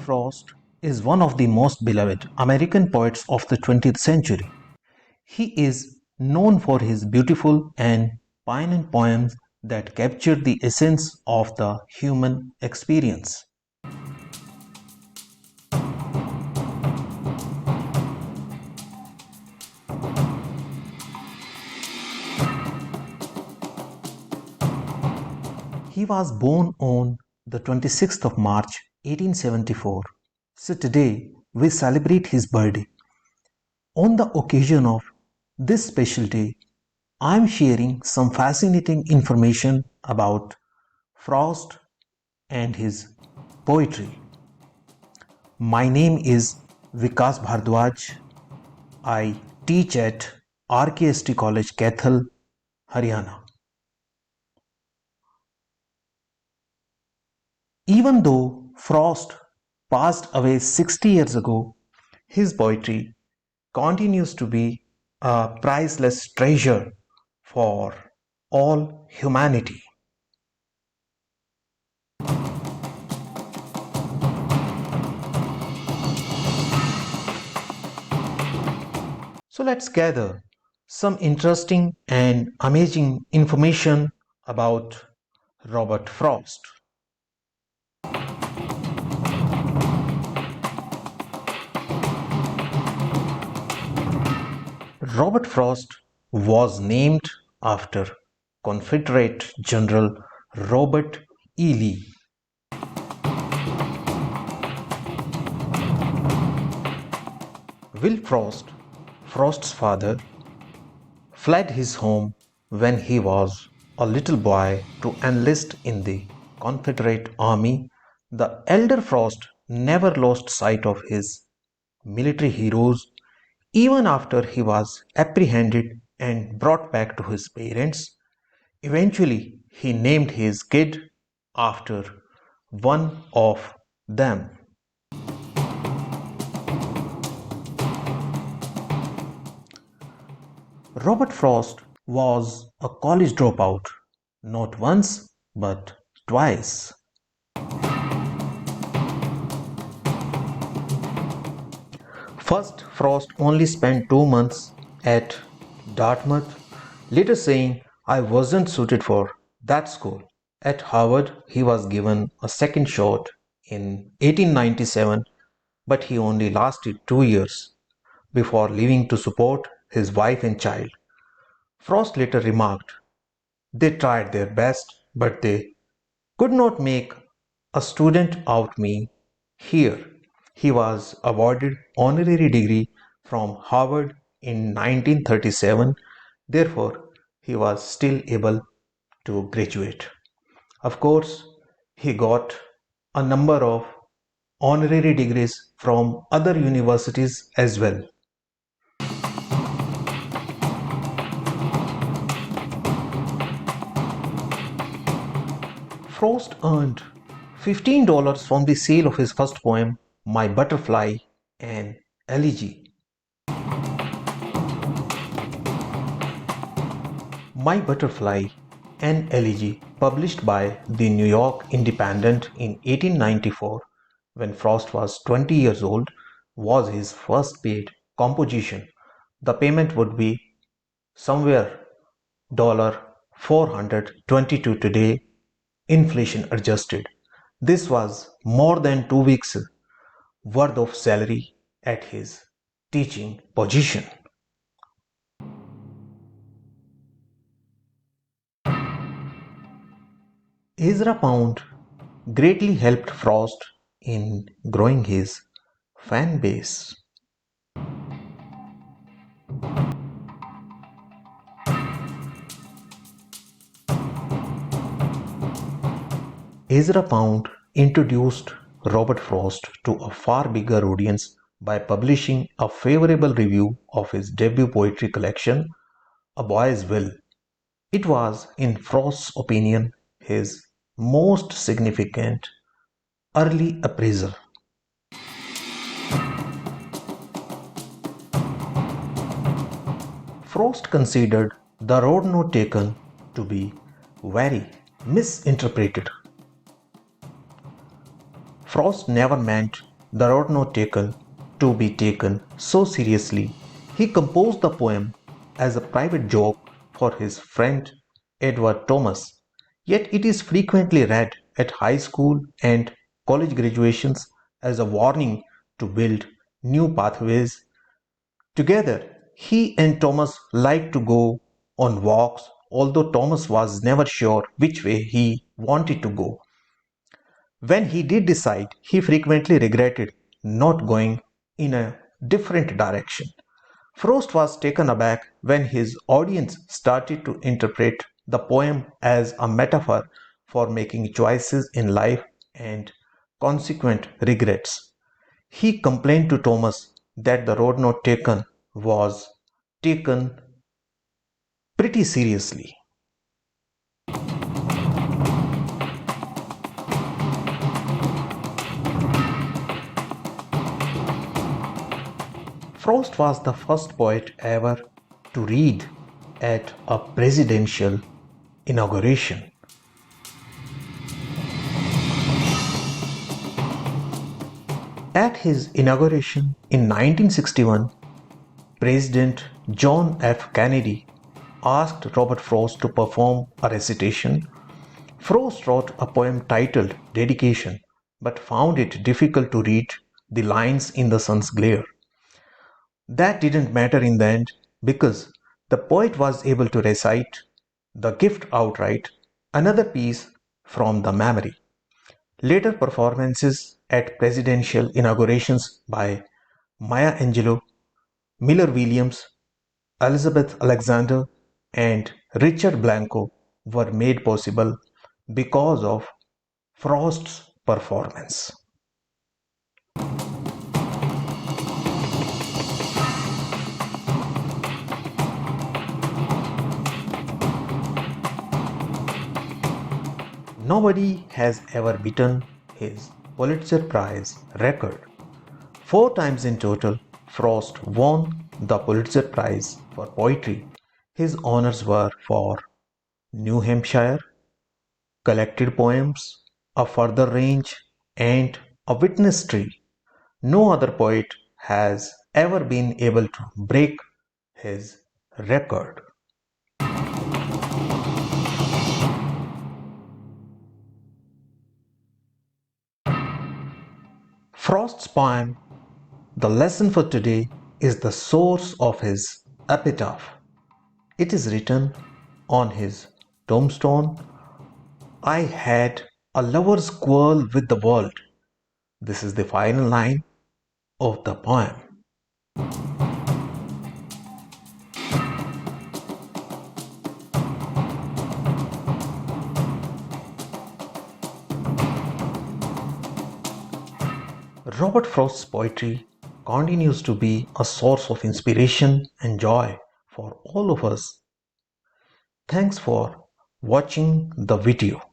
Frost is one of the most beloved American poets of the 20th century. He is known for his beautiful and poignant poems that capture the essence of the human experience. He was born on the 26th of March 1874. So today we celebrate his birthday. On the occasion of this special day, I am sharing some fascinating information about Frost and his poetry. My name is Vikas Bhardwaj. I teach at RKST College, Kaithal, Haryana. Even though Frost passed away 60 years ago, his poetry continues to be a priceless treasure for all humanity. So let's gather some interesting and amazing information about Robert Frost. Robert Frost was named after Confederate General Robert E. Lee. Will Frost, Frost's father, fled his home when he was a little boy to enlist in the Confederate Army. The elder Frost never lost sight of his military heroes even after he was apprehended and brought back to his parents. Eventually, he named his kid after one of them. Robert Frost was a college dropout, not once but twice. First, Frost only spent 2 months at Dartmouth, later saying, "I wasn't suited for that school." At Harvard, he was given a second shot in 1897, but he only lasted 2 years before leaving to support his wife and child. Frost later remarked, "They tried their best, but they could not make a student out me here." He was awarded honorary degree from Harvard in 1937. Therefore, he was still able to graduate. Of course, he got a number of honorary degrees from other universities as well. Frost earned $15 from the sale of his first poem, My Butterfly, an Elegy. My Butterfly, an Elegy, published by the New York Independent in 1894, when Frost was 20 years old, was his first paid composition. The payment would be somewhere $422 today, inflation adjusted. This was more than 2 weeks worth of salary at his teaching position. Ezra Pound greatly helped Frost in growing his fan base. Ezra Pound introduced Robert Frost to a far bigger audience by publishing a favorable review of his debut poetry collection, A Boy's Will. It was, in Frost's opinion, his most significant early appraisal. Frost considered the road note taken to be very misinterpreted. Frost never meant the road not taken to be taken so seriously, he composed the poem as a private joke for his friend Edward Thomas. Yet it is frequently read at high school and college graduations as a warning to build new pathways. Together, he and Thomas liked to go on walks, although Thomas was never sure which way he wanted to go. When he did decide, he frequently regretted not going in a different direction. Frost was taken aback when his audience started to interpret the poem as a metaphor for making choices in life and consequent regrets. He complained to Thomas that the road not taken was taken pretty seriously. Frost was the first poet ever to read at a presidential inauguration. At his inauguration in 1961, President John F. Kennedy asked Robert Frost to perform a recitation. Frost wrote a poem titled Dedication, but found it difficult to read the lines in the sun's glare. That didn't matter in the end because the poet was able to recite the gift outright, another piece from the memory. Later performances at presidential inaugurations by Maya Angelou, Miller Williams, Elizabeth Alexander, and Richard Blanco were made possible because of Frost's performance. Nobody has ever beaten his Pulitzer Prize record. 4 times in total, Frost won the Pulitzer Prize for poetry. His honors were for New Hampshire, collected poems, a further range, and a witness tree. No other poet has ever been able to break his record. Frost's poem, The Lesson for Today, is the source of his epitaph. It is written on his tombstone. I had a lover's quarrel with the world. This is the final line of the poem. Robert Frost's poetry continues to be a source of inspiration and joy for all of us. Thanks for watching the video.